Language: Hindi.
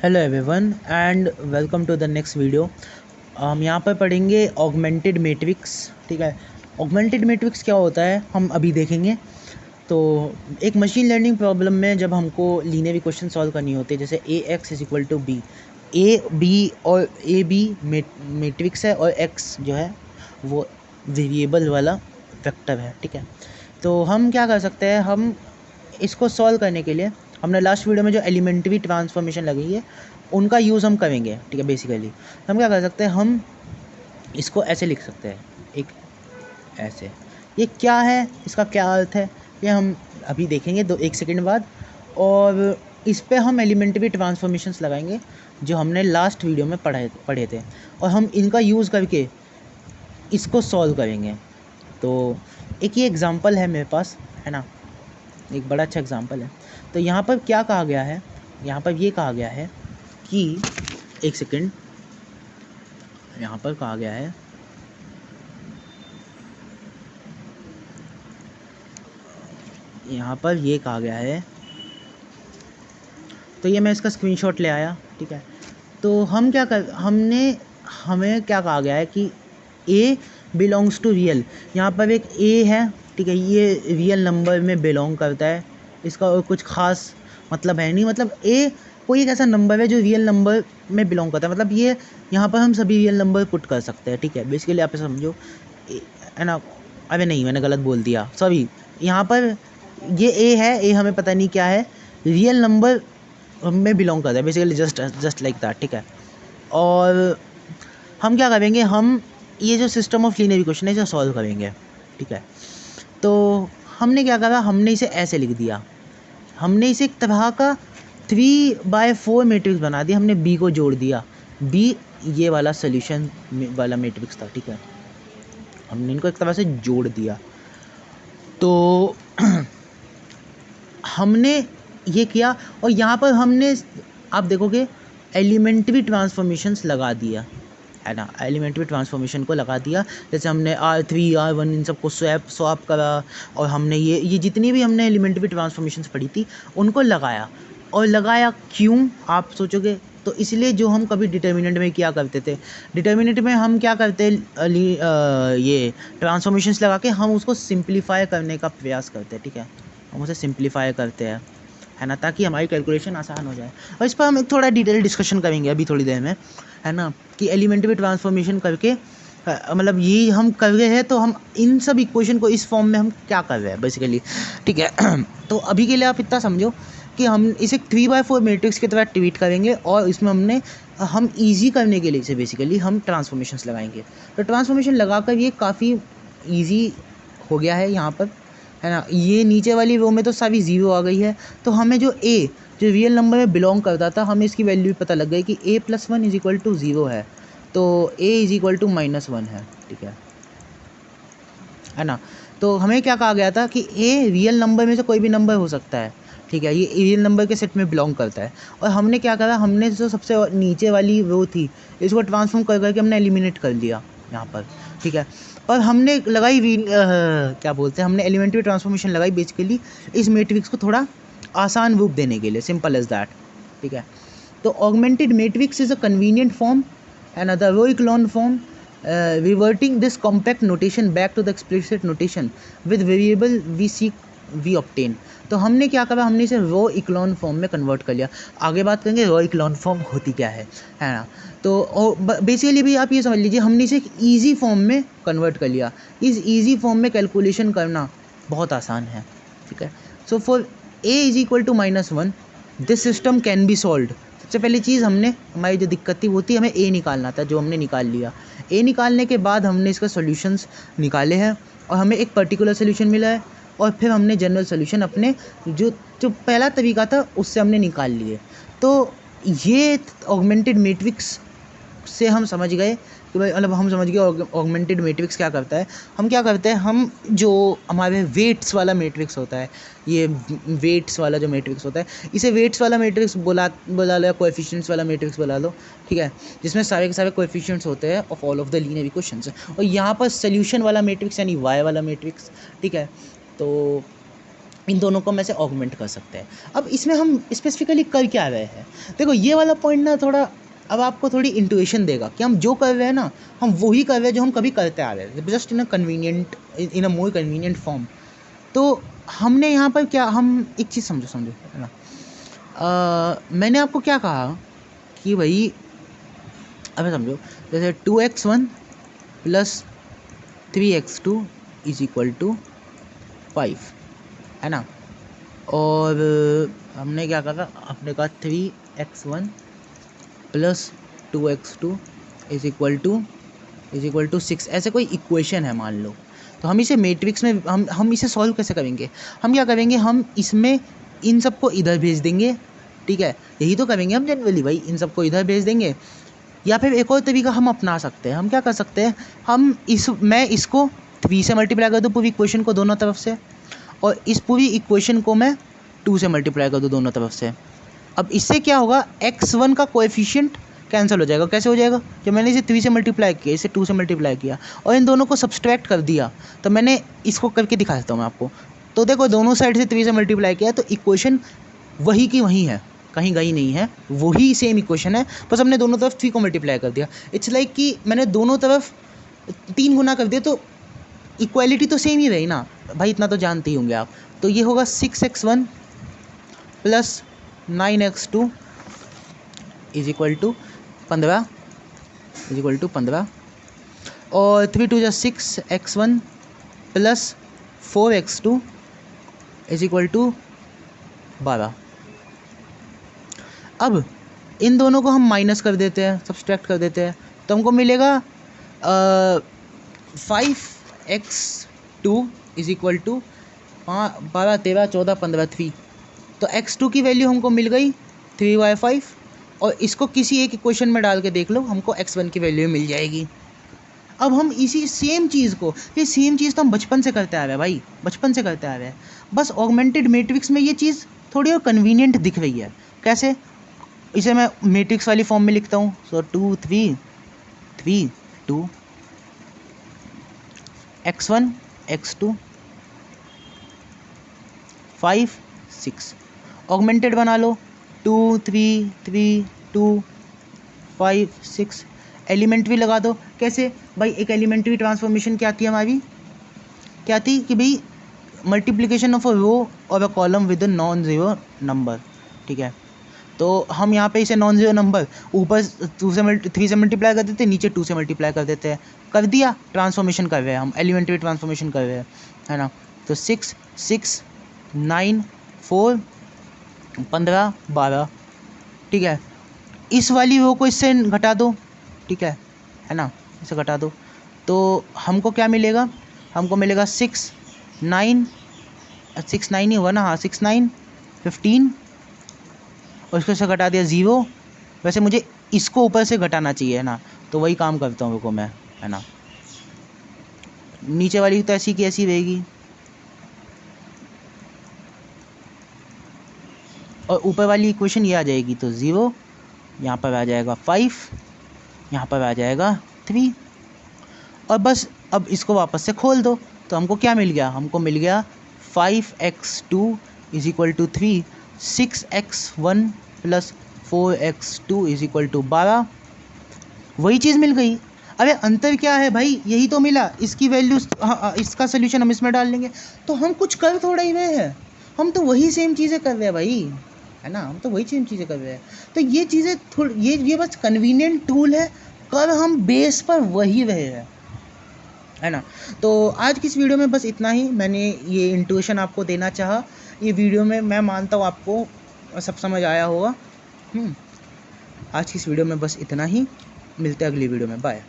Hello everyone and welcome to the next video. हम यहाँ पर पढ़ेंगे ऑगमेंटेड मैट्रिक्स। ठीक है, ऑगमेंटेड मैट्रिक्स क्या होता है हम अभी देखेंगे। तो एक मशीन लर्निंग प्रॉब्लम में जब हमको लीनियर इक्वेशन सॉल्व करनी होती है, जैसे a x is equal to b, a b और ए बी मैट्रिक्स है और एक्स जो है वो वेरिएबल वाला वेक्टर है। ठीक है, तो हम क्या कर सकते हैं, हम इसको सॉल्व करने के लिए हमने लास्ट वीडियो में जो एलिमेंट्री ट्रांसफॉर्मेशन लगी है उनका यूज़ हम करेंगे। ठीक है, बेसिकली हम क्या कर सकते हैं, हम इसको ऐसे लिख सकते हैं, एक ऐसे। ये क्या है, इसका क्या अर्थ है, ये हम अभी देखेंगे एक सेकंड बाद। और इस पे हम एलिमेंट्री ट्रांसफॉर्मेशंस लगाएंगे जो हमने लास्ट वीडियो में पढ़े थे, और हम इनका यूज़ करके इसको सॉल्व करेंगे। तो एक ये एग्ज़ाम्पल है मेरे पास, है ना, एक बड़ा अच्छा एग्जांपल है। तो यहाँ पर क्या कहा गया है, यहाँ पर ये कहा गया है कि एक सेकंड, यहाँ पर कहा गया है यहाँ पर ये कहा गया है, तो ये मैं इसका स्क्रीनशॉट ले आया। ठीक है, तो हम क्या कर हमें क्या कहा गया है कि ए बिलोंग्स टू रियल। यहाँ पर एक ए है, ठीक है, ये रियल नंबर में बिलोंग करता है, इसका और कुछ खास मतलब है नहीं। मतलब ए कोई एक ऐसा नंबर है जो रियल नंबर में बिलोंग करता है, मतलब ये यहाँ पर हम सभी रियल नंबर पुट कर सकते हैं। ठीक है, बेसिकली आप समझो, है ना। अरे नहीं, मैंने गलत बोल दिया, सॉरी। यहाँ पर ये ए है, ए हमें पता नहीं क्या है, रियल नंबर में बिलोंग करता है, बेसिकली जस्ट लाइक दैट। ठीक है, और हम क्या करेंगे, हम ये जो सिस्टम ऑफ लीनियर इक्वेशन है इसे सॉल्व करेंगे। ठीक है, तो हमने क्या करा, हमने इसे ऐसे लिख दिया, हमने इसे एक तरह का 3/4 मैट्रिक्स बना दिया। हमने बी को जोड़ दिया, बी ये वाला सोल्यूशन वाला मैट्रिक्स था। ठीक है, हमने इनको एक तरह से जोड़ दिया। तो हमने ये किया, और यहाँ पर हमने, आप देखोगे, एलिमेंट्री ट्रांसफॉर्मेशंस लगा दिया, है ना, एलिमेंट्री ट्रांसफॉर्मेशन को लगा दिया। जैसे हमने R3 R1 इन सबको स्वैप करा, और हमने ये जितनी भी हमने एलिमेंट्री ट्रांसफॉर्मेशंस पढ़ी थी उनको लगाया। और लगाया क्यों, आप सोचोगे, तो इसलिए जो हम कभी डिटर्मिनेंट में क्या करते थे, डिटर्मिनेंट में हम क्या करते ये ट्रांसफॉर्मेशंस लगा के हम उसको सिंप्लीफाई करने का प्रयास करते हैं। ठीक है, हम उसे सिंप्लीफाई करते हैं, है ना, ताकि हमारी कैलकुलेशन आसान हो जाए। और इस पर हम एक थोड़ा डिटेल डिस्कशन करेंगे अभी थोड़ी देर में, है ना, कि एलिमेंट्री ट्रांसफॉर्मेशन करके मतलब ये हम कर रहे हैं, तो हम इन सब इक्वेशन को इस फॉर्म में हम क्या कर रहे हैं बेसिकली। ठीक है, तो अभी के लिए आप इतना समझो कि हम इसे 3/4 मैट्रिक्स की तरह ट्रीट करेंगे, और इसमें हम ईजी करने के लिए इसे बेसिकली हम ट्रांसफॉर्मेशंस लगाएंगे। तो ट्रांसफॉर्मेशन लगाकर ये काफ़ी ईजी हो गया है यहाँ पर, है ना। ये नीचे वाली रो में तो सारी ज़ीरो आ गई है, तो हमें जो रियल नंबर में बिलोंग करता था, हमें इसकी वैल्यू पता लग गई कि a+1 इज इक्वल टू 0 है, तो a इज इक्वल टू -1 है। ठीक है ना। तो हमें क्या कहा गया था कि a रियल नंबर में से कोई भी नंबर हो सकता है। ठीक है, ये रियल नंबर के सेट में बिलोंग करता है। और हमने क्या करा, हमने जो सबसे नीचे वाली रो थी इसको ट्रांसफॉर्म कर करके हमने एलिमिनेट कर लिया यहाँ पर। ठीक है, और हमने लगाई क्या बोलते हैं, हमने एलिमेंट्री ट्रांसफॉर्मेशन लगाई बेसिकली इस मैट्रिक्स को थोड़ा आसान रूप देने के लिए, सिंपल एज दैट। ठीक है, तो augmented matrix is a convenient form and the row echelon form reverting this compact notation back to the explicit notation with variable we obtain। तो हमने क्या करा, हमने इसे रो इक्लॉन फॉर्म में कन्वर्ट कर लिया। आगे बात करेंगे रो इक्लॉन फॉर्म होती क्या है ना। तो बेसिकली भी आप ये समझ लीजिए, हमने इसे एक ईजी फॉर्म में कन्वर्ट कर लिया। इस ईजी फॉर्म में कैलकुलेशन करना बहुत आसान है। ठीक है, so for a is equal to -1 this system can be solved. सबसे पहली चीज़, हमारी जो दिक्कत थी वो थी हमें a निकालना था, जो हमने निकाल लिया। a निकालने के बाद हमने इसका सॉल्यूशंस निकाले हैं, और हमें एक पर्टिकुलर सोल्यूशन मिला है, और फिर हमने जनरल सोल्यूशन अपने जो पहला तरीका था उससे हमने निकाल लिए। तो ये ऑगमेंटेड मैट्रिक्स से हम समझ गए कि भाई, मतलब हम समझ गए ऑगमेंटेड मैट्रिक्स क्या करता है। हम क्या करते हैं, हम जो हमारे वेट्स वाला मैट्रिक्स होता है, ये वेट्स वाला जो मैट्रिक्स होता है, इसे वेट्स वाला मैट्रिक्स बुला लो, या कोएफिशिएंट्स वाला मैट्रिक्स बुला लो। ठीक है, जिसमें सारे के सारे कोएफिशिएंट्स होते हैं of all of the linear equations. और यहाँ पर सोल्यूशन वाला मैट्रिक्स यानी वाई वाला मैट्रिक्स। ठीक है, तो इन दोनों को में से ऑगमेंट कर सकते हैं। अब इसमें हम स्पेसिफिकली कर क्या रहे हैं, देखो ये वाला पॉइंट ना थोड़ा अब आपको थोड़ी इंट्यूशन देगा कि हम जो कर रहे हैं ना हम वही कर रहे हैं जो हम कभी करते आ रहे हैं, just in a more convenient form. तो हमने यहाँ पर क्या, हम एक चीज़ समझो है ना, मैंने आपको क्या कहा कि भाई अब समझो जैसे 2x1 + 3x2 = 5 है ना, और हमने क्या कहा, हमने कहा 3x1 + 2x2 = 6, ऐसे कोई इक्वेशन है मान लो। तो हम इसे मैट्रिक्स में हम इसे सॉल्व कैसे करेंगे, हम क्या करेंगे, हम इसमें इन सबको इधर भेज देंगे, ठीक है, यही तो करेंगे हम जनरली भाई, इन सबको इधर भेज देंगे। या फिर एक और तरीका हम अपना सकते हैं, हम क्या कर सकते हैं, मैं इसको 3 से मल्टीप्लाई कर दूँ पूरी इक्वेशन को दोनों तरफ से, और इस पूरी इक्वेशन को मैं 2 से मल्टीप्लाई कर दूँ दोनों तरफ से। अब इससे क्या होगा, x1 का कोएफिशिएंट कैंसिल हो जाएगा। कैसे हो जाएगा, जब मैंने इसे 3 से मल्टीप्लाई किया, इसे 2 से मल्टीप्लाई किया और इन दोनों को सब्सट्रैक्ट कर दिया, तो मैंने इसको करके दिखा देता हूँ मैं आपको। तो देखो दोनों साइड से 3 से मल्टीप्लाई किया तो इक्वेशन वही की वही है, कहीं गई नहीं है, वही सेम इक्वेशन है, बस हमने दोनों तरफ 3 को मल्टीप्लाई कर दिया। इट्स लाइक कि मैंने दोनों तरफ 3 गुना कर दिया, तो इक्वालिटी तो सेम ही रही ना भाई, इतना तो जानते ही होंगे आप। तो ये होगा 6x1 + 9x2 = 15 और 3 × 2 = 6x1 + 4x2 = 12। अब इन दोनों को हम माइनस कर देते हैं, सब्सट्रैक्ट कर देते हैं, तो हमको मिलेगा 5x2 = 12, 13, 14, 15, 3। तो x2 की वैल्यू हमको मिल गई 3/5, और इसको किसी एक इक्वेशन में डाल के देख लो, हमको x1 की वैल्यू मिल जाएगी। अब हम इसी सेम चीज़ को, ये सेम चीज़ तो हम बचपन से करते आ रहे हैं भाई, बचपन से करते आ रहे हैं, बस ऑगमेंटेड मैट्रिक्स में ये चीज़ थोड़ी और कन्वीनियंट दिख रही है। कैसे, इसे मैं मैट्रिक्स वाली फॉर्म में लिखता हूँ, सो 2 3 3 2 x1 x2 5 6। ऑगमेंटेड बना लो, 2 3 3 2 5 6। एलिमेंट्री लगा दो। कैसे भाई, एक एलिमेंट्री ट्रांसफॉर्मेशन क्या थी हमारी, क्या थी कि भाई मल्टीप्लिकेशन ऑफ अ रो और a column with a non zero number, ठीक है। तो हम यहाँ पे इसे नॉन जीरो नंबर ऊपर 3 से मल्टीप्लाई कर देते हैं, नीचे 2 से मल्टीप्लाई कर देते हैं, कर दिया, ट्रांसफॉर्मेशन कर रहे हैं हम, एलिमेंट्री ट्रांसफॉर्मेशन कर रहे हैं, है ना। तो 6 6 9 4 15 12, ठीक है। इस वाली रो को इससे घटा दो, ठीक है ना, इसे घटा दो, तो हमको क्या मिलेगा, हमको मिलेगा 6 9 ही हुआ ना, हाँ 6 9 15, और इसको से घटा दिया 0। वैसे मुझे इसको ऊपर से घटाना चाहिए ना, तो वही काम करता हूँ रुको मैं, है ना। नीचे वाली तो ऐसी की ऐसी रहेगी, और ऊपर वाली इक्वेशन ये आ जाएगी, तो 0 यहाँ पर आ जाएगा 5, यहाँ पर आ जाएगा 3, और बस अब इसको वापस से खोल दो, तो हमको क्या मिल गया, हमको मिल गया 5x2 = 3, 6x1 + 4x2 = 12। वही चीज़ मिल गई। अरे अंतर क्या है भाई, यही तो मिला, इसकी वैल्यू, इसका सोल्यूशन हम इसमें डाल लेंगे, तो हम कुछ कर थोड़ा ही रहे हैं, हम तो वही सेम चीज़ें कर रहे हैं भाई, है ना, हम तो वही सेम चीज़ें कर रहे हैं। तो ये चीज़ें थोड़ी, ये बस कन्वीनियंट टूल है, कर हम बेस पर वही रहे हैं, है ना। तो आज की इस वीडियो में बस इतना ही, मैंने ये इंट्यूशन आपको देना चाहा। ये वीडियो में मैं मानता हूँ आपको सब समझ आया होगा। आज की इस वीडियो में बस इतना ही, मिलते हैं अगली वीडियो में, बाय।